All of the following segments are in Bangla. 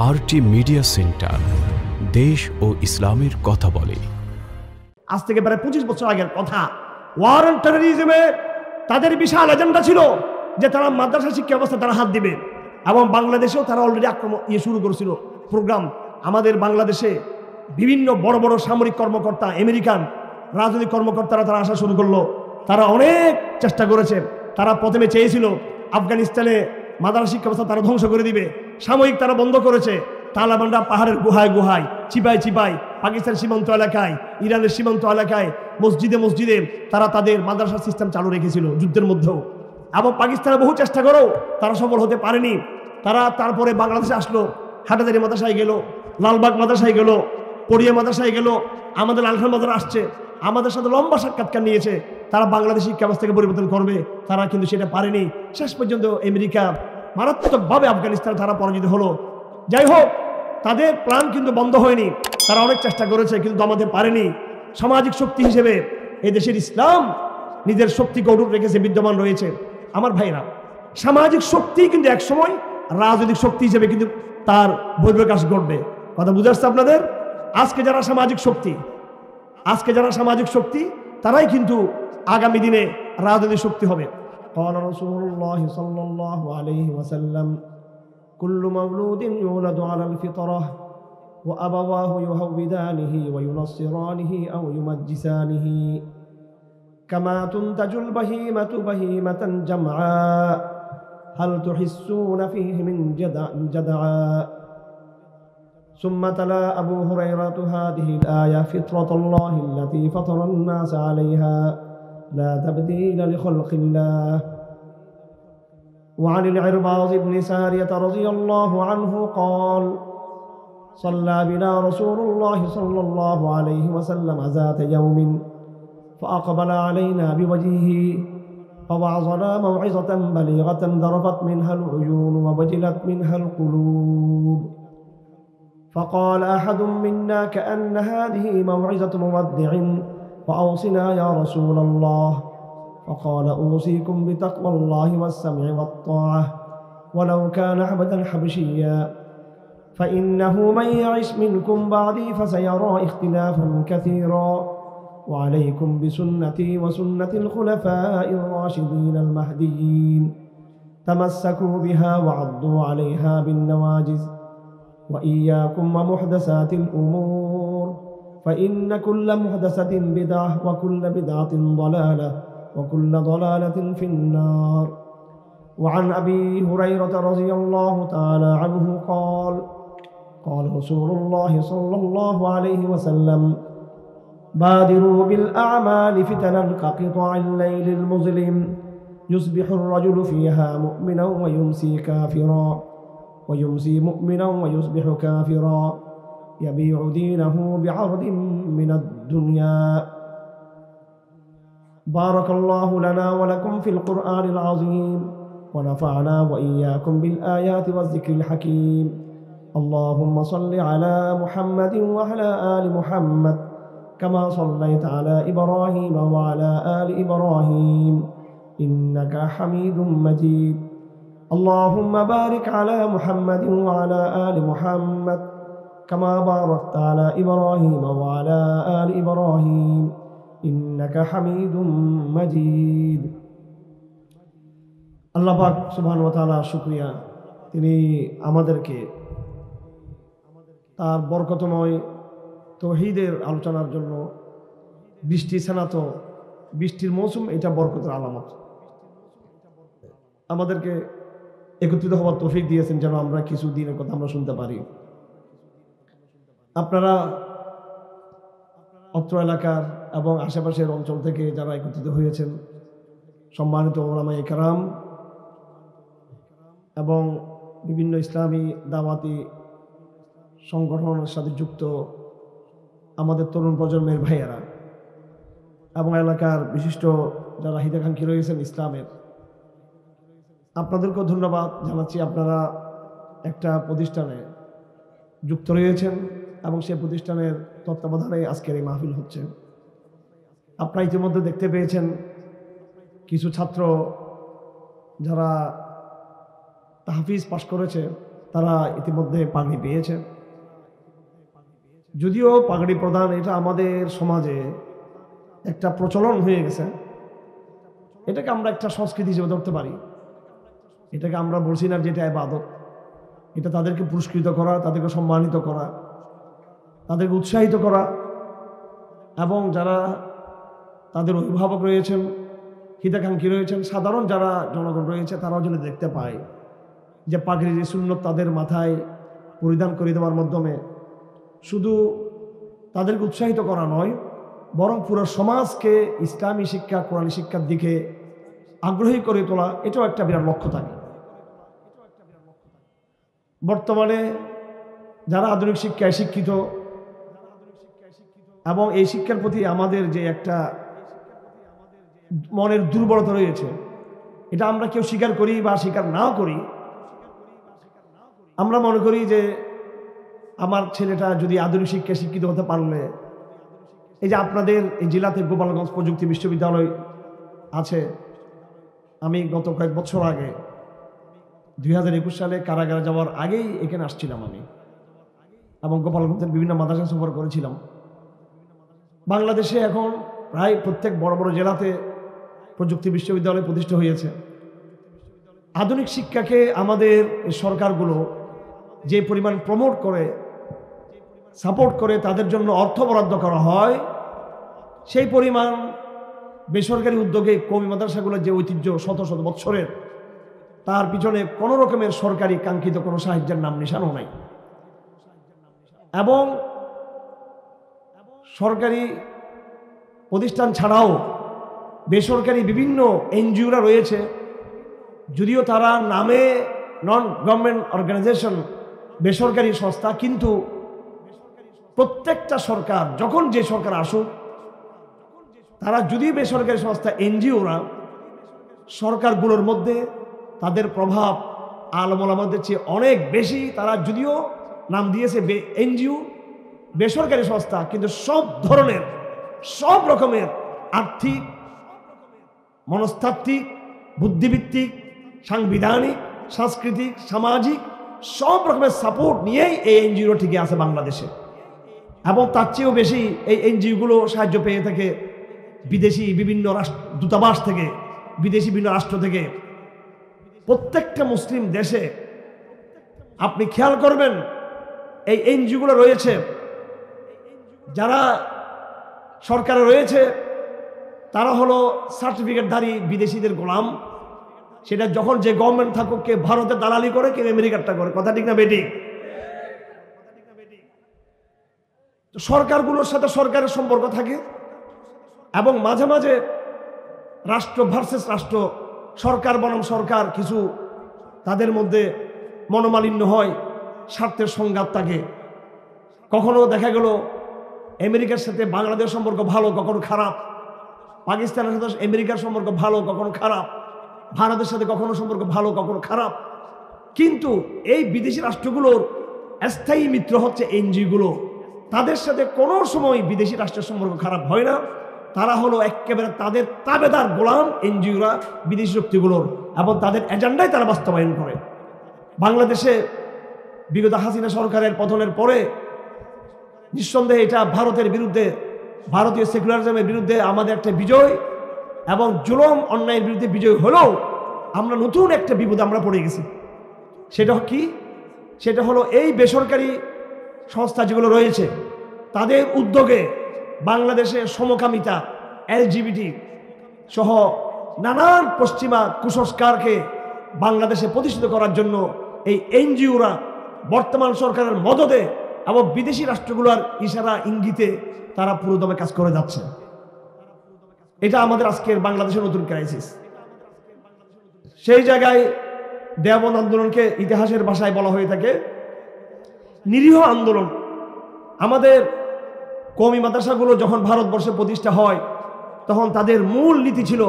আরটি মিডিয়া সেন্টার, দেশ ও ইসলামের কথা বলে। আজ থেকে প্রায় 25 বছর আগের কথা। ওয়ার অন টেররিজমে তাদের বিশাল এজেন্ডা ছিল যে তারা মাদ্রাসা শিক্ষা ব্যবস্থা তারা হাত দিবে, এবং বাংলাদেশেও তারা অলরেডি আক্রমণ শুরু করেছিল প্রোগ্রাম। আমাদের বাংলাদেশে বিভিন্ন বড় বড় সামরিক কর্মকর্তা, আমেরিকান রাজনৈতিক কর্মকর্তারা তারা আসা শুরু করলো। তারা অনেক চেষ্টা করেছে। তারা প্রথমে চেয়েছিল আফগানিস্তানে মাদ্রাসা শিক্ষা ব্যবস্থা তারা ধ্বংস করে দিবে, সাময়িক তারা বন্ধ করেছে। তালেবানরা পাহাড়ের গুহায় গুহায়, চিপায় চিপায়, পাকিস্তান সীমান্ত এলাকায়, ইরানের সীমান্ত এলাকায়, মসজিদে মসজিদে তারা তাদের মাদ্রাসা সিস্টেম চালু রেখেছিল যুদ্ধের মধ্যেও। এবং পাকিস্তানে বহু চেষ্টা করেও তারা সফল হতে পারেনি। তারা তারপরে বাংলাদেশে আসলো, হাটাজারি মাদ্রাসায় গেল, লালবাগ মাদ্রাসায় গেল, পড়িয়া মাদ্রাসায় গেল, আমাদের লালখান মাদ্রাসা আসছে, আমাদের সাথে লম্বা সাক্ষাৎকার নিয়েছে তারা বাংলাদেশ শিক্ষা ব্যবস্থাকে পরিবর্তন করবে। তারা কিন্তু সেটা পারেনি। শেষ পর্যন্ত আমেরিকা মারাত্মকভাবে আফগানিস্তানে তারা পরাজিত হলো। যাই হোক, তাদের প্ল্যান কিন্তু বন্ধ হয়নি। তারা অনেক চেষ্টা করেছে কিন্তু আমাদের পারেনি। সামাজিক শক্তি হিসেবে এই দেশের ইসলাম নিজের শক্তিকে অটুট রেখেছে, বিদ্যমান রয়েছে। আমার ভাইরা, সামাজিক শক্তি কিন্তু একসময় রাজনৈতিক শক্তি হিসেবে কিন্তু তার বহিঃপ্রকাশ ঘটবে। কথা বুঝে আসছে আপনাদের? আজকে যারা সামাজিক শক্তি তারাই কিন্তু আগামী দিনে রাজনৈতিক শক্তি হবে। قال رسول الله صلى الله عليه وسلم كل مولود يولد على الفطرة وأبواه يهودانه وينصرانه أو يمجسانه كما تنتج البهيمة بهيمة جمعاء هل تحسون فيه من جدعاء. ثم تلا أبو هريرة هذه الآية فطرة الله التي فطر الناس عليها لا تبديل لخلق الله. وعن العرباض بن سارية رضي الله عنه قال صلى بنا رسول الله صلى الله عليه وسلم ذات يوم فأقبل علينا بوجهه فوعظنا موعظة بليغة ذرفت منها العيون ووجلت منها القلوب. فقال أحد منا كأن هذه موعظة مودع فأوصنا يا رسول الله. فقال أوصيكم بتقوى الله والسمع والطاعة ولو كان عبدا حبشيا فإنه من يعش منكم بعدي فسيرى اختلافا كثيرا وعليكم بسنتي وسنة الخلفاء الراشدين المهديين تمسكوا بها وعضوا عليها بالنواجذ وإياكم ومحدثات الأمور فإن كل محدثة بدعة وكل بدعة ضلالة وكل ضلالة في النار. وعن أبي هريرة رضي الله تعالى عنه قال قال رسول الله صلى الله عليه وسلم بادروا بالأعمال فتنا كقطع الليل المظلم يصبح الرجل فيها مؤمنا ويمسي كافرا ويمسي مؤمنا ويصبح كافرا يبيع دينه بعرض من الدنيا. بارك الله لنا ولكم في القرآن العظيم ونفعنا وإياكم بالآيات والذكر الحكيم. اللهم صل على محمد وعلى آل محمد كما صليت على إبراهيم وعلى آل إبراهيم إنك حميد مجيد. اللهم بارك على محمد وعلى آل محمد كما باركت على إبراهيم وعلى آل إبراهيم إنك حميد مجيد. আল্লাহ পাক সুবহানাহু ওয়া তাআলা শুকরিয়া, তিনি আমাদেরকে তার বরকতময় তৌহিদের আলোচনার জন্য বৃষ্টি ছানাত, বৃষ্টির মৌসুম, এটা বরকতের আলামত। আমাদেরকে একত্রিত হওয়ার তৌফিক দিয়েছেন যেন আমরা কিছু দিনের কথা আমরা শুনতে পারি। আপনারা অত্র এলাকার এবং আশেপাশের অঞ্চল থেকে যারা একত্রিত হয়েছেন, সম্মানিত উলামায়ে কেরাম এবং বিভিন্ন ইসলামী দাওয়াতি সংগঠনের সাথে যুক্ত আমাদের তরুণ প্রজন্মের ভাইয়েরা এবং এলাকার বিশিষ্ট যারা হিতাকাঙ্ক্ষী রয়েছেন ইসলামের, আপনাদেরকেও ধন্যবাদ জানাচ্ছি। আপনারা একটা প্রতিষ্ঠানে যুক্ত রয়েছেন এবং সেই প্রতিষ্ঠানের তত্ত্বাবধানে আজকের এই মাহফিল হচ্ছে। আপনারা ইতিমধ্যে দেখতে পেয়েছেন কিছু ছাত্র যারা তাহফিজ পাশ করেছে, তারা ইতিমধ্যে পাগড়ি পেয়েছে। যদিও পাগড়ি প্রদান এটা আমাদের সমাজে একটা প্রচলন হয়ে গেছে, এটাকে আমরা একটা সংস্কৃতি হিসেবে ধরতে পারি। এটাকে আমরা বলছি না যেটা ইবাদত। এটা তাদেরকে পুরস্কৃত করা, তাদেরকে সম্মানিত করা, তাদেরকে উৎসাহিত করা, এবং যারা তাদের অভিভাবক রয়েছেন, হিতাকাঙ্ক্ষী রয়েছেন, সাধারণ যারা জনগণ রয়েছে, তারাও যেন দেখতে পায় যে পাগড়ির সুন্নত তাদের মাথায় পরিধান করে দেওয়ার মাধ্যমে শুধু তাদেরকে উৎসাহিত করা নয়, বরং পুরো সমাজকে ইসলামী শিক্ষা, কোরআনী শিক্ষার দিকে আগ্রহী করে তোলা, এটাও একটা বিরাট লক্ষ্য থাকে। বর্তমানে যারা আধুনিক শিক্ষায় শিক্ষিত এবং এই শিক্ষার প্রতি আমাদের যে একটা মনের দুর্বলতা রয়েছে, এটা আমরা কেউ স্বীকার করি বা স্বীকার নাও করি, আমরা মনে করি যে আমার ছেলেটা যদি আধুনিক শিক্ষায় শিক্ষিত হতে পারলে, এই যে আপনাদের এই জেলাতে গোপালগঞ্জ প্রযুক্তি বিশ্ববিদ্যালয় আছে, আমি গত কয়েক বছর আগে 2021 সালে কারাগারে যাওয়ার আগেই এখানে আসছিলাম আমি, এবং গোপালগঞ্জের বিভিন্ন মাদ্রাসা সফর করেছিলাম। বাংলাদেশে এখন প্রায় প্রত্যেক বড় বড় জেলাতে প্রযুক্তি বিশ্ববিদ্যালয় প্রতিষ্ঠা হয়েছে। আধুনিক শিক্ষাকে আমাদের সরকারগুলো যে পরিমাণ প্রমোট করে, সাপোর্ট করে, তাদের জন্য অর্থ বরাদ্দ করা হয়, সেই পরিমাণ বেসরকারি উদ্যোগে কওমি মাদ্রাসাগুলোর যে ঐতিহ্য শত শত বৎসরের, তার পিছনে কোনো রকমের সরকারি কাঙ্ক্ষিত কোনো সাহায্যের নাম নিশানও নাই। এবং সরকারি প্রতিষ্ঠান ছাড়াও বেসরকারি বিভিন্ন এনজিওরা রয়েছে, যদিও তারা নামে নন গভর্নমেন্ট অর্গানাইজেশন, বেসরকারি সংস্থা, কিন্তু প্রত্যেকটা সরকার, যখন যে সরকার আসুক, তারা যদি বেসরকারি সংস্থা, এনজিওরা সরকারগুলোর মধ্যে তাদের প্রভাব আলেম ওলামাদের চেয়ে অনেক বেশি। তারা যদিও নাম দিয়েছে এনজিও, বেসরকারি সংস্থা, কিন্তু সব ধরনের, সব রকমের আর্থিক, মনস্তাত্ত্বিক, বুদ্ধিভিত্তিক, সাংবিধানিক, সাংস্কৃতিক, সামাজিক সব রকমের সাপোর্ট নিয়েই এই এনজিও টিকে আছে বাংলাদেশে। এবং তার চেয়েও বেশি এই এনজিওগুলো সাহায্য পেয়ে থাকে বিদেশি বিভিন্ন দূতাবাস থেকে, বিদেশি বিভিন্ন রাষ্ট্র থেকে। প্রত্যেকটা মুসলিম দেশে আপনি খেয়াল করবেন এই এনজিওগুলো রয়েছে, যারা সরকারে রয়েছে তারা হলো সার্টিফিকেটধারী বিদেশিদের গোলাম। সেটা যখন যে গভর্নমেন্ট থাকুক, কে ভারতের দালালি করে, কেউ আমেরিকারটা করে, কথা ঠিক না বেটি? সরকারগুলোর সাথে সরকারের সম্পর্ক থাকে, এবং মাঝে মাঝে রাষ্ট্র ভার্সেস রাষ্ট্র, সরকার বনাম সরকার, কিছু তাদের মধ্যে মনোমালিন্য হয়, স্বার্থের সংঘাত থাকে। কখনো দেখা গেল আমেরিকার সাথে বাংলাদেশ সম্পর্ক ভালো, কখনো খারাপ, পাকিস্তানের সাথে আমেরিকার সম্পর্ক ভালো, কখনো খারাপ, ভারতের সাথে কখনো সম্পর্ক ভালো, কখনো খারাপ। কিন্তু এই বিদেশি রাষ্ট্রগুলোর স্থায়ী মিত্র হচ্ছে এনজিওগুলো। তাদের সাথে কোনো সময় বিদেশি রাষ্ট্রের সম্পর্ক খারাপ হয় না। তারা হলো একেবারে তাদের তাবেদার গোলাম এনজিওরা বিদেশি শক্তিগুলোর, এবং তাদের এজেন্ডাই তারা বাস্তবায়ন করে। বাংলাদেশে বিগত হাসিনা সরকারের পতনের পরে নিঃসন্দেহে এটা ভারতের বিরুদ্ধে, ভারতীয় সেকুলারিজমের বিরুদ্ধে আমাদের একটা বিজয়, এবং জুলুম অন্যায়ের বিরুদ্ধে বিজয় হলেও আমরা নতুন একটা বিপদে আমরা পড়ে গেছি। সেটা কি? সেটা হলো এই বেসরকারি সংস্থা যেগুলো রয়েছে, তাদের উদ্যোগে বাংলাদেশে সমকামিতা, এলজিবিটি সহ নানান পশ্চিমা কুসংস্কারকে বাংলাদেশে প্রতিষ্ঠিত করার জন্য এই এনজিওরা বর্তমান সরকারের মদদে এবং বিদেশি রাষ্ট্রগুলোর ইশারা ইঙ্গিতে তারা পুরোদমে কাজ করে যাচ্ছে। এটা আমাদের আজকের বাংলাদেশের নতুন ক্রাইসিস। সেই জায়গায় দেওবন্দ আন্দোলনকে ইতিহাসের ভাষায় বলা হয়ে থাকে নিরীহ আন্দোলন। আমাদের কওমি মাদ্রাসাগুলো যখন ভারতবর্ষে প্রতিষ্ঠা হয়, তখন তাদের মূল নীতি ছিল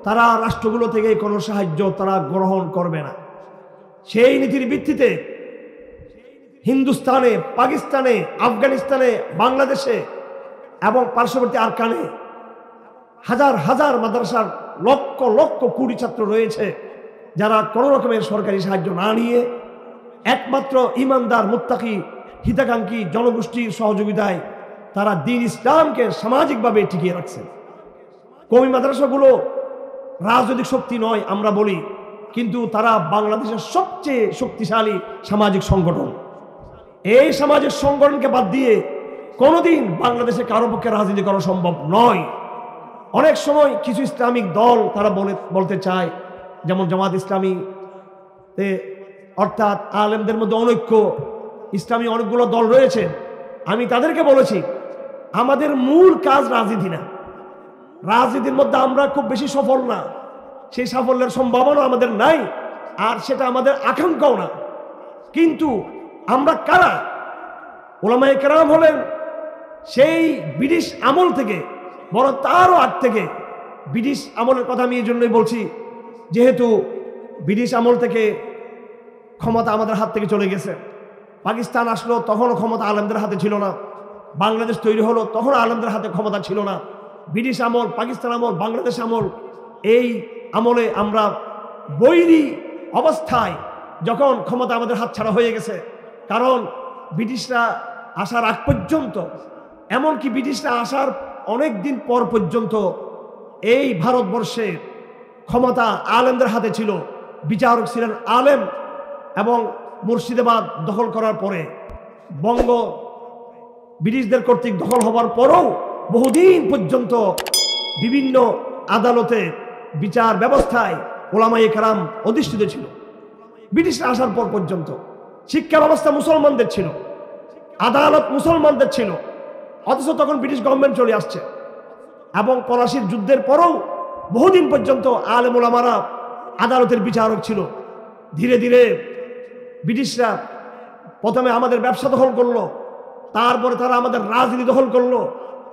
তারা রাষ্ট্রগুলো থেকে কোনো সাহায্য তারা গ্রহণ করবে না। সেই নীতির ভিত্তিতে হিন্দুস্তানে, পাকিস্তানে, আফগানিস্তানে, বাংলাদেশে এবং পার্শ্ববর্তী আরকানে হাজার হাজার মাদ্রাসার লক্ষ লক্ষ কোটি ছাত্র রয়েছে, যারা কোনো রকমের সরকারি সাহায্য না নিয়ে একমাত্র ইমানদার মুত্তাকি হিতাকাঙ্ক্ষী জনগোষ্ঠীর সহযোগিতায় তারা দ্বীন ইসলামকে সামাজিকভাবে টিকিয়ে রাখছে। কওমি মাদ্রাসাগুলো রাজনৈতিক শক্তি নয় আমরা বলি, কিন্তু তারা বাংলাদেশের সবচেয়ে শক্তিশালী সামাজিক সংগঠন। এই সামাজিক সংগঠনকে বাদ দিয়ে কোনোদিন বাংলাদেশে কারো পক্ষে রাজনীতি করা সম্ভব নয়। অনেক সময় কিছু ইসলামিক দল তারা বলতে চায়, যেমন জামাত ইসলামী, অর্থাৎ আলেমদের মধ্যে অনৈক্য, ইসলামী অনেকগুলো দল রয়েছে। আমি তাদেরকে বলেছি, আমাদের মূল কাজ রাজনীতি না, রাজনীতির মধ্যে আমরা খুব বেশি সফল না, সেই সাফল্যের সম্ভাবনা আমাদের নাই, আর সেটা আমাদের আকাঙ্ক্ষাও না। কিন্তু আমরা কারা? ওলামায়ে কেরাম হলেন সেই ব্রিটিশ আমল থেকে, বড় তারও আগ থেকে, ব্রিটিশ আমলের কথা আমি এই জন্যই বলছি, যেহেতু ব্রিটিশ আমল থেকে ক্ষমতা আমাদের হাত থেকে চলে গেছে। পাকিস্তান আসলো, তখনও ক্ষমতা আলেমদের হাতে ছিল না। বাংলাদেশ তৈরি হলো, তখন আলেমদের হাতে ক্ষমতা ছিল না। ব্রিটিশ আমল, পাকিস্তান আমল, বাংলাদেশ আমল, এই আমলে আমরা বৈরী অবস্থায় যখন ক্ষমতা আমাদের হাতছাড়া হয়ে গেছে। কারণ ব্রিটিশরা আসার আগ পর্যন্ত, এমনকি ব্রিটিশরা আসার অনেক দিন পর পর্যন্ত এই ভারতবর্ষে ক্ষমতা আলেমদের হাতে ছিল। বিচারক ছিলেন আলেম, এবং মুর্শিদাবাদ দখল করার পরে, বঙ্গ ব্রিটিশদের কর্তৃক দখল হওয়ার পরেও বহুদিন পর্যন্ত বিভিন্ন আদালতে, বিচার ব্যবস্থায় ওলামায়ে কেরাম অধিষ্ঠিত ছিল। ব্রিটিশরা আসার পর পর্যন্ত শিক্ষা ব্যবস্থা মুসলমানদের ছিল, আদালত মুসলমানদের ছিল, অথচ তখন ব্রিটিশ গভর্নমেন্ট চলে আসছে। এবং পলাশির যুদ্ধের পরেও বহুদিন পর্যন্ত আলেম ওলামারা আদালতের বিচারক ছিল। ধীরে ধীরে ব্রিটিশরা প্রথমে আমাদের ব্যবসা দখল করলো, তারপরে তারা আমাদের রাজনীতি দখল করলো,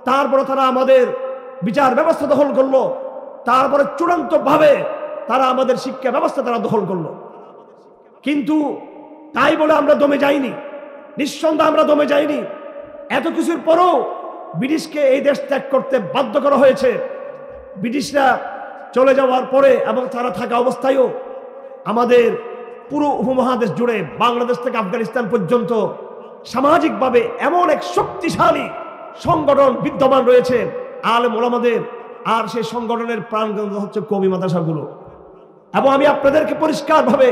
তারপরে তারা আমাদের বিচার ব্যবস্থা দখল করলো, তারপরে চূড়ান্তভাবে তারা আমাদের শিক্ষা ব্যবস্থা তারা দখল করলো। কিন্তু তাই বলে আমরা দমে যাইনি, নিঃসন্দেহে আমরা দমে যাইনি। এত কিছুর পরও ব্রিটিশকে এই দেশ ত্যাগ করতে বাধ্য করা হয়েছে। ব্রিটিশরা চলে যাওয়ার পরে এবং তারা থাকা অবস্থায়ও আমাদের পুরো উপমহাদেশ জুড়ে, বাংলাদেশ থেকে আফগানিস্তান পর্যন্ত সামাজিকভাবে এমন এক শক্তিশালী সংগঠন বিদ্যমান রয়েছে আলেম ওলামাদের, আর সেই সংগঠনের প্রাণকেন্দ্র হচ্ছে কওমি মাদ্রাসাগুলো। এবং আমি আপনাদেরকে পরিষ্কারভাবে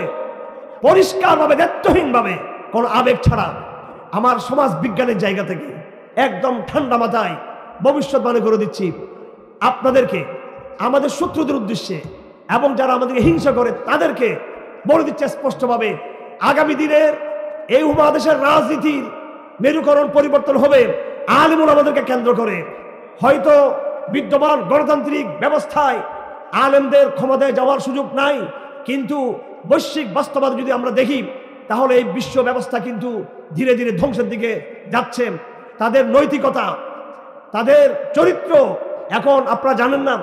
দায়িত্বহীনভাবে, কোনো আবেগ ছাড়া, আমার সমাজ বিজ্ঞানের জায়গা থেকে একদম ঠান্ডা মাথায় ভবিষ্যৎবাণী করে দিচ্ছি আপনাদেরকে, আমাদের শত্রুদের উদ্দেশ্যে, এবং যারা আমাদেরকে হিংসা করে তাদেরকে বলে দিচ্ছে স্পষ্টভাবে, আগামী দিনের এই উপমহাদেশের রাজনীতির মেরুকরণ পরিবর্তন হবে আলেম ওলামাদেরকে কেন্দ্র করে। হয়তো বিদ্যমান গণতান্ত্রিক ব্যবস্থায় আলেমদের ক্ষমতায় যাওয়ার সুযোগ নাই, কিন্তু বৈশ্বিক বাস্তবতা যদি আমরা দেখি, তাহলে এই বিশ্ব ব্যবস্থা কিন্তু ধীরে ধীরে ধ্বংসের দিকে যাচ্ছে। তাদের নৈতিকতা, তাদের চরিত্র, এখন আপনারা জানেন না,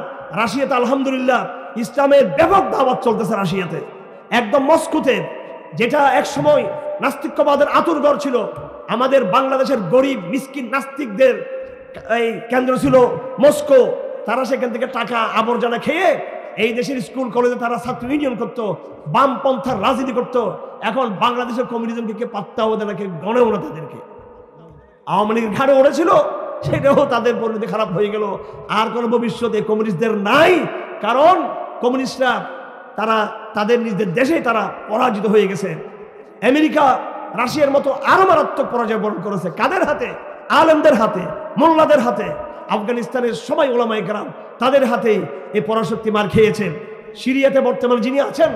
রাশিয়াতে আলহামদুলিল্লাহ ইসলামের ব্যাপক দাওয়াত চলতেছে। রাশিয়াতে একদম মস্কোতে, যেটা একসময় নাস্তিক্যবাদের আতুরঘর ছিল, আমাদের বাংলাদেশের গরিব মিসকিন নাস্তিকদের এই কেন্দ্র ছিল মস্কো। তারা সেখান থেকে টাকা আবর্জনা খেয়ে এই দেশের স্কুল কলেজে তারা ছাত্র ইউনিয়ন করতো, বামপন্থার রাজনীতি করতো। এখন বাংলাদেশের কমিউনিজমকে কে পাত্তাও দেয় না, কে গণেও না তাদেরকে। আওয়ামী লীগের ঘাড়ে ওড়েছিল, সেটাও তাদের পরিণতি খারাপ হয়ে গেল। আর কোনো ভবিষ্যতে কমিউনিস্টদের নাই, কারণ কমিউনিস্টরা তারা তাদের নিজেদের দেশে তারা পরাজিত হয়ে গেছে। আমেরিকা রাশিয়ার মতো আরো মারাত্মক পরাজয় বরণ করেছে। কাদের হাতে? আলেমদের হাতে, মোল্লাদের হাতে। আফগানিস্তানের সবাই ওলামায়ে কেরাম, তাদের হাতেই এই পরাশক্তি মার খেয়েছে। সিরিয়াতে বর্তমানে যিনি আছেন,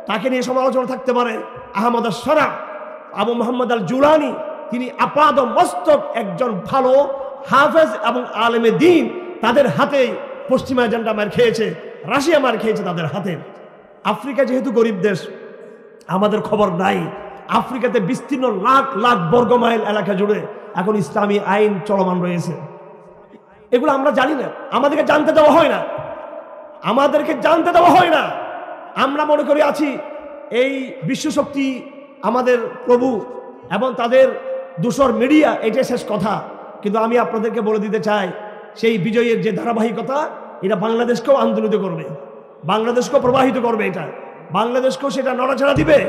তাকে নিয়ে সমালোচনা থাকতে পারে। আহমদ আশ-শারা, আবু মোহাম্মদ আল জুলানি, তিনি আপাদ মস্তক একজন ভালো হাফেজ এবং আলেমে দ্বীন, তাদের হাতেই পশ্চিমা এজেন্ডা মার খেয়েছে, রাশিয়া মার খেয়েছে তাদের হাতে। আফ্রিকা যেহেতু গরিব দেশ, আমাদের খবর নাই, আফ্রিকাতে বিস্তীর্ণ লাখ লাখ বর্গ মাইল এলাকা জুড়ে এখন ইসলামী আইন চলমান রয়েছে। এগুলো আমরা জানি না, আমাদেরকে জানতে দেওয়া হয় না, আমরা মনে করি আছি এই বিশ্বশক্তি আমাদের প্রভু এবং তাদের দূষর মিডিয়া, এটাই শেষ কথা। কিন্তু আমি আপনাদেরকে বলে দিতে চাই, সেই বিজয়ের যে ধারাবাহিকতা, এটা বাংলাদেশকেও আন্দোলিত করবে, বাংলাদেশকেও প্রবাহিত করবে, এটা বাংলাদেশকেও সেটা নড়াচড়া দিবে।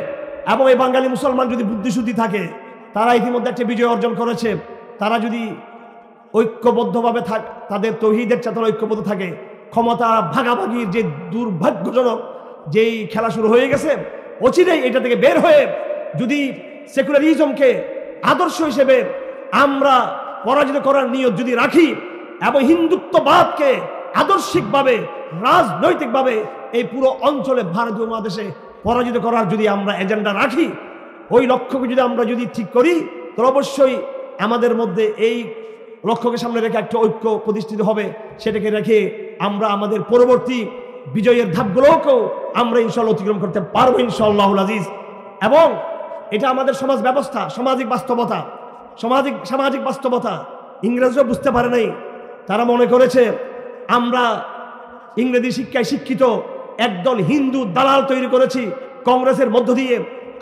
এবং এই বাঙালি মুসলমান যদি বুদ্ধিশুদ্ধি থাকে, তারা ইতিমধ্যে একটা বিজয় অর্জন করেছে। তারা যদি ঐক্যবদ্ধভাবে তাদের তৌহিদের চেতনা ঐক্যবদ্ধ থাকে, ক্ষমতা ভাগাভাগির যে দুর্ভাগ্যজনক যেই খেলা শুরু হয়ে গেছে, অচিরেই এটা থেকে বের হয়ে যদি সেকুলারিজমকে আদর্শ হিসেবে আমরা পরাজিত করার নিয়ত যদি রাখি এবং হিন্দুত্ববাদকে আদর্শিকভাবে রাজনৈতিকভাবে এই পুরো অঞ্চলে ভারতীয় মহাদেশে পরাজিত করার যদি আমরা এজেন্ডা রাখি, ওই লক্ষ্যকে যদি আমরা ঠিক করি, তো অবশ্যই আমাদের মধ্যে এই লক্ষ্যকে সামনে রেখে একটা ঐক্য প্রতিষ্ঠিত হবে। সেটাকে রেখে আমরা আমাদের পরবর্তী বিজয়ের ধাপগুলোকেও আমরা ইনশাআল্লাহ অতিক্রম করতে পারবো ইনশাআল্লাহুল আজিজ। এবং এটা আমাদের সমাজ ব্যবস্থা, সামাজিক বাস্তবতা ইংরেজরা বুঝতে পারে নাই। তারা মনে করেছে আমরা ইংরেজি শিক্ষায় শিক্ষিত একদল হিন্দু দালাল তৈরি করেছি কংগ্রেসের মধ্য দিয়ে,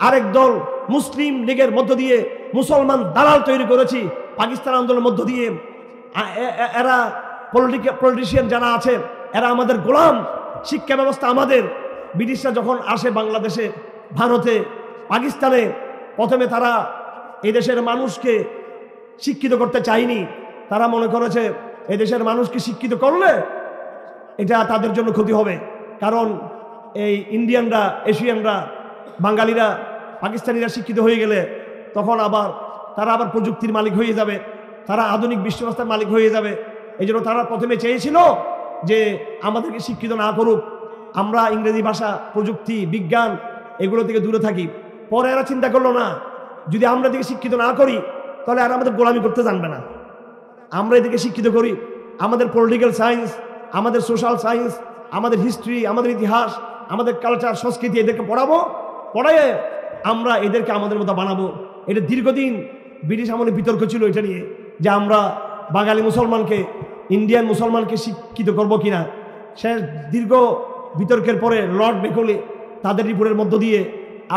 আরেক দল মুসলিম লীগের মধ্য দিয়ে মুসলমান দালাল তৈরি করেছি পাকিস্তান আন্দোলনের মধ্য দিয়ে। এরা পলিটিশিয়ান যারা আছে এরা আমাদের গোলাম। শিক্ষা ব্যবস্থা আমাদের। ব্রিটিশরা যখন আসে বাংলাদেশে, ভারতে, পাকিস্তানে, প্রথমে তারা এই দেশের মানুষকে শিক্ষিত করতে চায়নি। তারা মনে করেছে এই দেশের মানুষকে শিক্ষিত করলে এটা তাদের জন্য ক্ষতি হবে, কারণ এই ইন্ডিয়ানরা, এশিয়ানরা, বাঙালিরা, পাকিস্তানিরা শিক্ষিত হয়ে গেলে তখন তারা আবার প্রযুক্তির মালিক হয়ে যাবে, তারা আধুনিক বিশ্ব ব্যবস্থার মালিক হয়ে যাবে। এই জন্য তারা প্রথমে চেয়েছিল যে আমাদেরকে শিক্ষিত না করুক, আমরা ইংরেজি ভাষা, প্রযুক্তি, বিজ্ঞান এগুলো থেকে দূরে থাকি। পরে এরা চিন্তা করলো না, যদি আমরা এদিকে শিক্ষিত না করি তাহলে আর আমাদের গোলামি করতে জানবে না। আমরা এদিকে শিক্ষিত করি, আমাদের পলিটিক্যাল সায়েন্স, আমাদের সোশ্যাল সায়েন্স, আমাদের হিস্ট্রি, আমাদের ইতিহাস, আমাদের কালচার, সংস্কৃতি এদেরকে পড়ায় আমরা এদেরকে আমাদের মতো বানাবো। এটা দীর্ঘদিন ব্রিটিশ আমলে বিতর্ক ছিল এটা নিয়ে, যে আমরা বাঙালি মুসলমানকে, ইন্ডিয়ান মুসলমানকে শিক্ষিত করব কিনা। সে দীর্ঘ বিতর্কের পরে লর্ড মেকলে তাদের রিপোর্টের মধ্য দিয়ে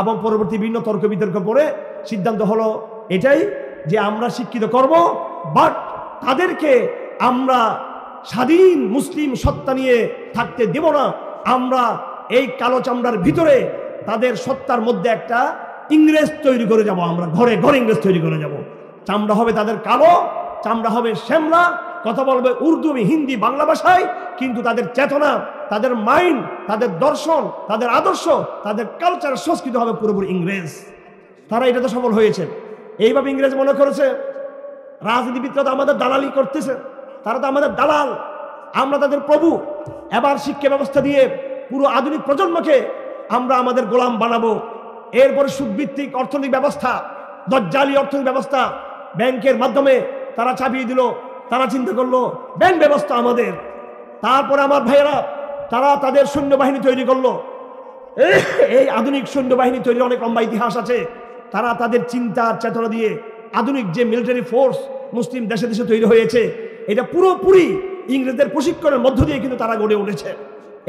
এবং পরবর্তী বিভিন্ন তর্ক বিতর্ক পরে সিদ্ধান্ত হলো এটাই যে আমরা শিক্ষিত করব, বাট তাদেরকে আমরা স্বাধীন মুসলিম সত্তা নিয়ে থাকতে দেব না। আমরা এই কালো চামড়ার ভিতরে তাদের সত্তার মধ্যে একটা ইংরেজ তৈরি করে যাব, আমরা ঘরে ঘরে ইংরেজ তৈরি করে যাব। চামড়া হবে তাদের কালো, চামড়া হবে শ্যামলা, কথা বলবে উর্দু, হিন্দি, বাংলা ভাষায়, কিন্তু তাদের চেতনা, তাদের মাইন্ড, তাদের দর্শন, তাদের আদর্শ, তাদের কালচার, সংস্কৃতি হবে পুরোপুরি ইংরেজ। তারা এটাতে সফল হয়েছে। এইভাবে ইংরেজ মনে করেছে রাজনীতিবিদরা তো আমাদের দালালি করতেছে, তারা তো আমাদের দালাল, আমরা তাদের প্রভু। এবার শিক্ষা ব্যবস্থা দিয়ে পুরো আধুনিক প্রজন্মকে আমরা আমাদের গোলাম বানাবো। এরপরে সুদভিত্তিক অর্থনৈতিক ব্যবস্থা, দজ্জালি অর্থনৈতিক ব্যবস্থা, ব্যাংকের মাধ্যমে তারা চাপিয়ে দিল। তারা চিন্তা করলো ব্যাংক ব্যবস্থা আমাদের। তারপরে আমার ভাইয়েরা তারা তাদের সৈন্যবাহিনী তৈরি করলো। এই আধুনিক সৈন্যবাহিনী তৈরির অনেক লম্বা ইতিহাস আছে। তারা তাদের চিন্তার চেতনা দিয়ে আধুনিক যে মিলিটারি ফোর্স মুসলিম দেশে দেশে তৈরি হয়েছে, এটা পুরোপুরি ইংরেজদের প্রশিক্ষণের মধ্য দিয়ে কিন্তু তারা গড়ে উঠেছে।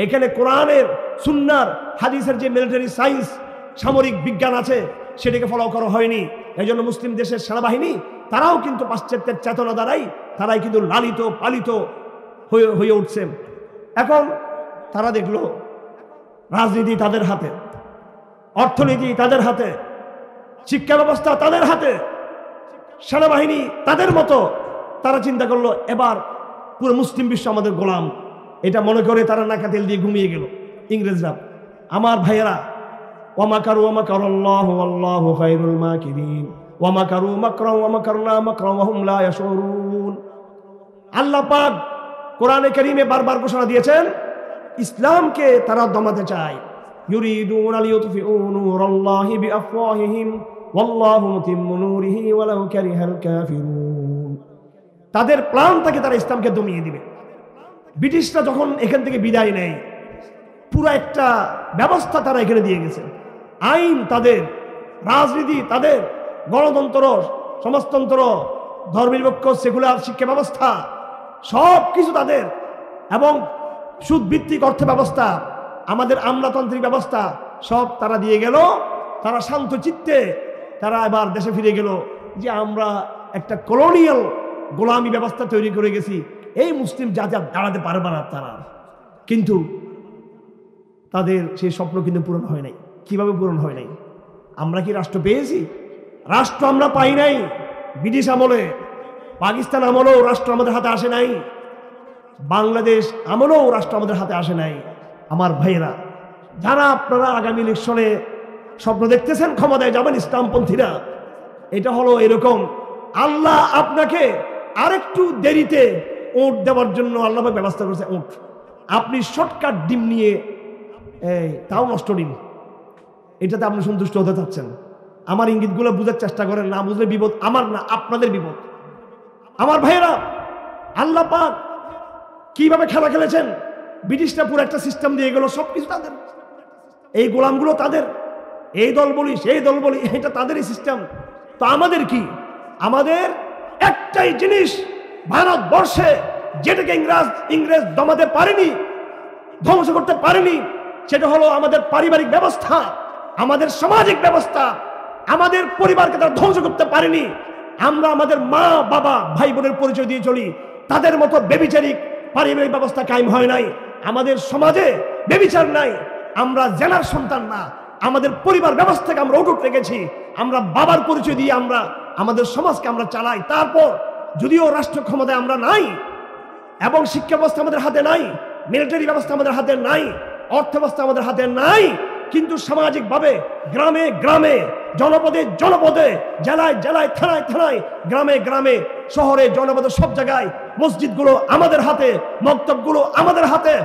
এখানে কোরআনের, সুন্নার, হাদিসের যে মিলিটারি সায়েন্স, সামরিক বিজ্ঞান আছে সেটাকে ফলো করা হয়নি। এই জন্য মুসলিম দেশের সেনাবাহিনী তারাও কিন্তু পাশ্চাত্যের চেতনা দ্বারাই তারাই কিন্তু লালিত পালিত হয়ে উঠছে। এখন তারা দেখলো রাজনীতি তাদের হাতে, অর্থনীতি তাদের হাতে, শিক্ষা ব্যবস্থা তাদের হাতে, সেনাবাহিনী তাদের মতো। তারা চিন্তা করলো এবার পুরো মুসলিম বিশ্ব আমাদের গোলাম। এটা মনে করে তারা নাকা তেল দিয়ে ঘুমিয়ে গেল ইংরেজরা। আমার ভাইয়েরা, ওয়ামাকারু ওয়ামাকারাল্লাহু ওয়াল্লাহু খায়রুল মাকিরিন ওয়ামাকারু মাকরা ওয়ামাকারনা মাকরা ওয়া হুম লা ইয়াশউরুন। আল্লাহ পাক কোরআনে কারীমে বারবার ঘোষণা দিয়েছেন ইসলামকে তারা দমাতে চায়। ইউরিদুনা লিইউতফিউ নূরাল্লাহি বিআফওয়াহিহিম ওয়াল্লাহু মুতিম্মু নূরিহি ওয়ালাউ কারিহাল কাফিরুন। তাদের প্ল্যান থাকে তারা ইসলামকে দমিয়ে দিবে। ব্রিটিশরা যখন এখান থেকে বিদায় নেয়, পুরো একটা ব্যবস্থা তারা এখানে দিয়ে গেছে। আইন তাদের, রাজনীতি তাদের, গণতন্ত্র, সমাজতন্ত্র, ধর্মনিরপেক্ষ সেকুলার শিক্ষা ব্যবস্থা সব কিছু তাদের, এবং সুদভিত্তিক অর্থ ব্যবস্থা, আমাদের আমলাতান্ত্রিক ব্যবস্থা সব তারা দিয়ে গেল। তারা শান্ত চিত্তে তারা এবার দেশে ফিরে গেল যে আমরা একটা কলোনিয়াল গোলামী ব্যবস্থা তৈরি করে গেছি, এই মুসলিম জাতি আর দাঁড়াতে পারবে না তারা। কিন্তু তাদের সেই স্বপ্ন কিন্তু পূরণ হয় নাই। কিভাবে পূরণ হয় নাই? আমরা কি রাষ্ট্র পেয়েছি? রাষ্ট্র আমরা পাই নাই। ব্রিটিশ আমলে, পাকিস্তান আমলেও রাষ্ট্র আমাদের হাতে আসে নাই, বাংলাদেশ আমলেও রাষ্ট্র আমাদের হাতে আসে নাই। আমার ভাইয়েরা, যারা আপনারা আগামী ইলেকশনে স্বপ্ন দেখতেছেন ক্ষমতায় যাবেন ইসলামপন্থীরা, এটা হলো এরকম, আল্লাহ আপনাকে আরেকটু দেরিতে উট দেওয়ার জন্য আল্লাহ ব্যবস্থা করেছে। উট আপনি শর্টকাট ডিম নিয়ে তাও নষ্ট ডিম, এটাতে আপনি সন্তুষ্ট হতে চাচ্ছেন। আমার ইঙ্গিতগুলো বুঝার চেষ্টা করেন, না বুঝলে বিপদ আমার না আপনাদের বিপদ। আমার ভাইয়েরা, আল্লাহ পাক কিভাবে খেলা খেলেছেন, ব্রিটিশরা পুরো একটা সিস্টেম দিয়ে গেল, সবকিছু তাদের, এই গোলামগুলো তাদের, এই দল বলি সেই দল বলি, এটা তাদেরই সিস্টেম। তো আমাদের কি? আমাদের একটাই জিনিস ভারতবর্ষে যেটাকে ইংরেজ দমাতে পারেনি, ধ্বংস করতে পারেনি, সেটা হলো আমাদের পারিবারিক ব্যবস্থা, আমাদের সামাজিক ব্যবস্থা। আমাদের পরিবারকে তারা ধ্বংস করতে পারেনি। আমরা আমাদের মা বাবা ভাই বোনের পরিচয় দিয়ে চলি, তাদের মতো বেবিচারিক পারিবারিক ব্যবস্থা কায়েম হয় নাই। আমাদের সমাজে বেবিচার নাই, আমরা জেনার সন্তান না, আমাদের পরিবার ব্যবস্থাকে আমরা অটুট রেখেছি। আমরা বাবার পরিচয় দিয়ে আমরা আমাদের সমাজকে আমরা চালাই। তারপর যদিও রাষ্ট্র ক্ষমতায় আমরা নাই, এবং শিক্ষা ব্যবস্থা আমাদের হাতে নাই, মিলিটারি ব্যবস্থা আমাদের হাতে নাই, অর্থ ব্যবস্থা আমাদের হাতে নাই, কিন্তু সামাজিকভাবে গ্রামে গ্রামে, জনপদে জনপদে, জেলায় জেলায়, থানায় থানায়, গ্রামে গ্রামে, শহরে জনপদে, সব জায়গায় মসজিদগুলো আমাদের হাতে, মক্তবগুলো আমাদের হাতে,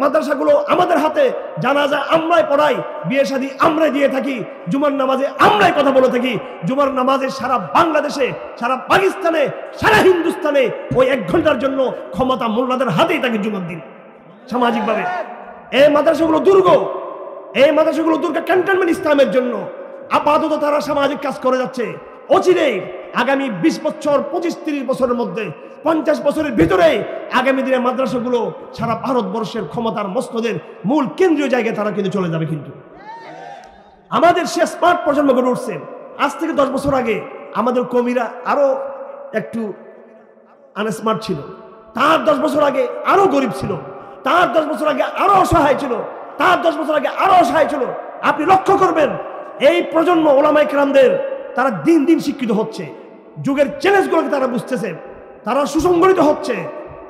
মাদ্রাসাগুলো আমাদের হাতে, জানাজা আমরাই পড়াই, বিয়ে শাদী আমরাই দিয়ে থাকি, জুমার নামাজে আমরাই কথা বলে থাকি। জুমার নামাজে সারা বাংলাদেশে, সারা পাকিস্তানে, সারা হিন্দুস্তানে ওই 1 ঘন্টার জন্য ক্ষমতা মোল্লাদের হাতেই থাকে জুমার দিন। সামাজিকভাবে এই মাদ্রাসাগুলো দুর্গ, এই মাদ্রাসাগুলো দুর্গ ক্যান্টনমেন্ট ইসলামের জন্য। আপাতত তারা সামাজিক কাজ করে যাচ্ছে। অচিরেই আগামী 20 বছর, 25-30 বছরের মধ্যে, 50 বছরের ভিতরে আগামী দিনে মাদ্রাসাগুলো সারা ভারতবর্ষের ক্ষমতার মসনদের মূল কেন্দ্রীয় জায়গায় তারা কিন্তু চলে যাবে। কিন্তু আমাদের সে স্মার্ট প্রজন্ম গড়ে উঠছে। আজ থেকে 10 বছর আগে আমাদের কমিরা আরো একটু আনস্মার্ট ছিল, তার 10 বছর আগে আরো গরিব ছিল, তার 10 বছর আগে আরো অসহায় ছিল, তার 10 বছর আগে আরো অসহায় ছিল। আপনি লক্ষ্য করবেন এই প্রজন্ম ওলামায়ে কেরামদের, তারা দিন দিন শিক্ষিত হচ্ছে, যুগের চ্যালেঞ্জগুলোকে তারা বুঝতেছে, তারা সুসংগঠিত হচ্ছে,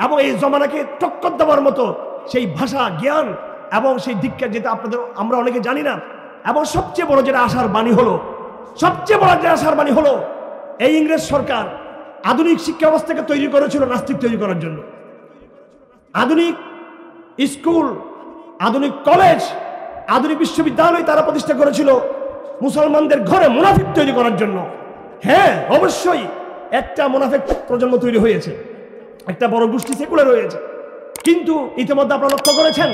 এবং এই জমানাকে টক্কর দেওয়ার মতো সেই ভাষা জ্ঞান এবং সেই দিককে যেটা আপনাদের আমরা অনেকে জানি না। এবং সবচেয়ে বড় যেটা আশার বাণী হলো, সবচেয়ে বড় যে আশার বাণী হলো, এই ইংরেজ সরকার আধুনিক শিক্ষা ব্যবস্থাকে তৈরি করেছিল নাস্তিক তৈরি করার জন্য। আধুনিক স্কুল, আধুনিক কলেজ, আধুনিক বিশ্ববিদ্যালয় তারা প্রতিষ্ঠা করেছিল মুসলমানদের ঘরে মুনাফিক তৈরি করার জন্য। হ্যাঁ, অবশ্যই একটা মুনাফিক প্রজন্ম তৈরি হয়েছে, একটা বড় গোষ্ঠী সেকুলার হয়েছে। কিন্তু ইতিমধ্যে আপনারা লক্ষ্য করেছেন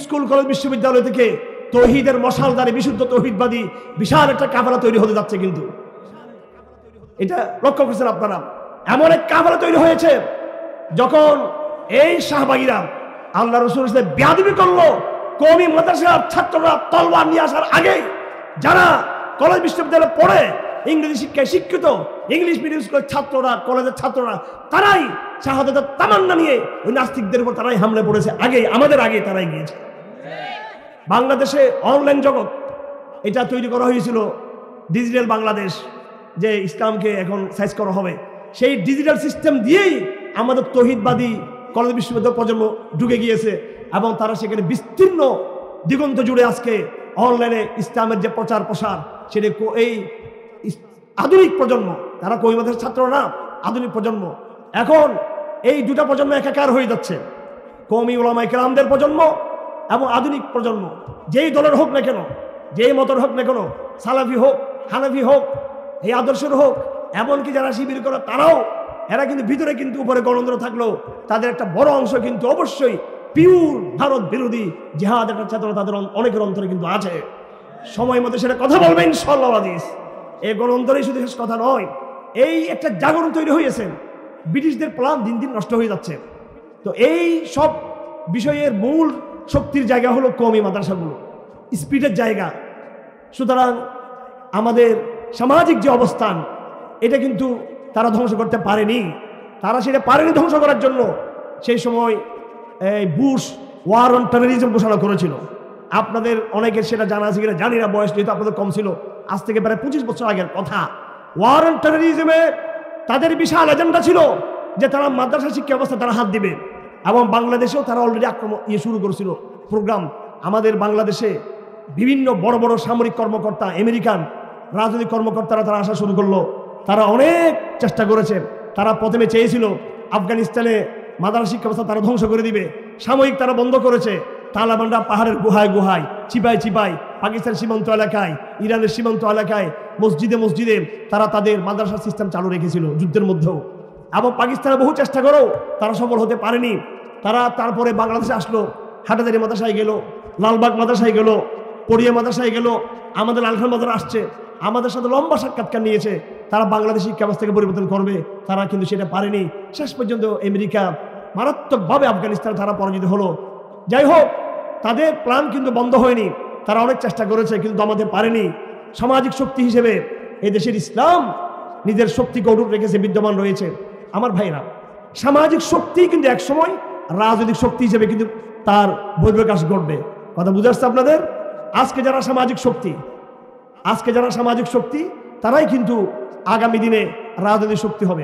স্কুল কলেজ বিশ্ববিদ্যালয় থেকে তৌহিদের মশালদারে বিশুদ্ধ তৌহিদবাদী বিশাল একটা কাফেলা তৈরি হতে যাচ্ছে। কিন্তু এটা লক্ষ্য করছেন আপনারা, এমন এক কাফেলা তৈরি হয়েছে যখন এই শাহবাগীরা আল্লাহ রাসূলের সাথে বেয়াদবি করলো। কওমি মাদ্রাসার ছাত্ররা তলোয়ার নিয়ে আসার আগেই, যারা কলেজ বিশ্ববিদ্যালয়ে পড়ে ইংরেজি শিক্ষায় শিক্ষিত, ইংলিশ মিডিয়াম স্কুলের ছাত্ররা, কলেজের ছাত্ররা, তারাই শাহাদাতের তামান্না নিয়ে ওই নাস্তিকদের উপর তারাই হামলে পড়েছে। আগেই, আমাদের আগে তারাই গিয়েছে। বাংলাদেশে অনলাইন জগৎ এটা তৈরি করা হয়েছিল, ডিজিটাল বাংলাদেশ, যে ইসলামকে এখন সাইজ করা হবে, সেই ডিজিটাল সিস্টেম দিয়েই আমাদের তৌহিদবাদী কলেজ বিশ্ববিদ্যালয় প্রজন্ম ঢুকে গিয়েছে, এবং তারা সেখানে বিস্তীর্ণ দিগন্ত জুড়ে আজকে অনলাইনে ইসলামের যে প্রচার প্রসার, সেটা এই আধুনিক প্রজন্ম, তারা কওমি মাদ্রাসার ছাত্র না, আধুনিক প্রজন্ম। এখন এই দুটা প্রজন্ম একাকার হয়ে যাচ্ছে, কওমি উলামায়ে কেরামদের প্রজন্ম এবং আধুনিক প্রজন্ম। যেই দলের হোক না কেন, যেই মতের হোক না কেন, সালাফি হোক, হানাফি হোক, এই আদর্শের হোক, এমনকি যারা শিবির করে তারাও, এরা কিন্তু ভিতরে কিন্তু উপরে গণতন্ত্র থাকলেও তাদের একটা বড় অংশ কিন্তু অবশ্যই পিওর ভারত বিরোধী জিহাদ একটা চেতনা তাদের অনেকের অন্তরে কিন্তু আছে। সময় মতো সেটা কথা বলবেন ইনশাআল্লাহ হাদিস। এই গণতন্ত্রই শুধু শেষ কথা নয়, এই একটা জাগরণ তৈরি হয়েছে। ব্রিটিশদের প্ল্যান দিন দিন নষ্ট হয়ে যাচ্ছে। তো এই সব বিষয়ের মূল শক্তির জায়গা হলো কওমি মাদ্রাসাগুলো, স্পিডের জায়গা। সুতরাং আমাদের সামাজিক যে অবস্থান, এটা কিন্তু তারা ধ্বংস করতে পারেনি, তারা সেটা পারেনি ধ্বংস করার জন্য। সেই সময় বুশ ওয়ার অন টেররিজম ঘোষণা করেছিল। আপনাদের অনেকের সেটা জানা আছে কিনা জানি না, বয়স যেহেতু আপনাদের কম ছিল, আজ থেকে প্রায় 25 বছর আগের কথা। ওয়ার অন টেররিজমে তাদের বিশাল এজেন্ডা ছিল যে তারা মাদ্রাসা শিক্ষা ব্যবস্থা তারা হাত দিবে, এবং বাংলাদেশেও তারা অলরেডি আক্রমণ শুরু করেছিল প্রোগ্রাম। আমাদের বাংলাদেশে বিভিন্ন বড় বড় সামরিক কর্মকর্তা, আমেরিকান রাজনৈতিক কর্মকর্তারা তারা আসা শুরু করলো। তারা অনেক চেষ্টা করেছে। তারা প্রথমে চেয়েছিল আফগানিস্তানে মাদ্রাসা শিক্ষা ব্যবস্থা তারা ধ্বংস করে দিবে, সাময়িক তারা বন্ধ করেছে। তালেবানরা পাহাড়ের গুহায় গুহায়, চিপায় চিপায়, পাকিস্তান সীমান্ত এলাকায়, ইরানের সীমান্ত এলাকায়, মসজিদে মসজিদে তারা তাদের মাদ্রাসা সিস্টেম চালু রেখেছিল যুদ্ধের মধ্যেও। এবং পাকিস্তানে বহু চেষ্টা করেও তারা সফল হতে পারেনি। তারা তারপরে বাংলাদেশে আসলো, হাটাদারি মাদ্রাসায় গেল, লালবাগ মাদ্রাসায় গেল, পড়িয়া মাদ্রাসায় গেল, আমাদের লালখান মাদ্রাসা আসছে, আমাদের সাথে লম্বা সাক্ষাৎকার নিয়েছে। তারা বাংলাদেশ শিক্ষা ব্যবস্থাকে পরিবর্তন করবে, তারা কিন্তু সেটা পারেনি। শেষ পর্যন্ত আমেরিকা মারাত্মকভাবে আফগানিস্তান তারা পরাজিত হলো। যাই হোক, তাদের প্ল্যান কিন্তু বন্ধ হয়নি, তারা অনেক চেষ্টা করেছে কিন্তু দমাতে পারেনি। সামাজিক শক্তি হিসেবে এই দেশের ইসলাম নিজের শক্তিকে অটুট রেখেছে, বিদ্যমান রয়েছে। আমার ভাইরা, সামাজিক শক্তি কিন্তু একসময় রাজনৈতিক শক্তি হিসেবে কিন্তু তার বহিঃপ্রকাশ ঘটবে। কথা বুঝে আসছে আপনাদের? আজকে যারা সামাজিক শক্তি তারাই কিন্তু আগামী দিনে রাজনৈতিক শক্তি হবে।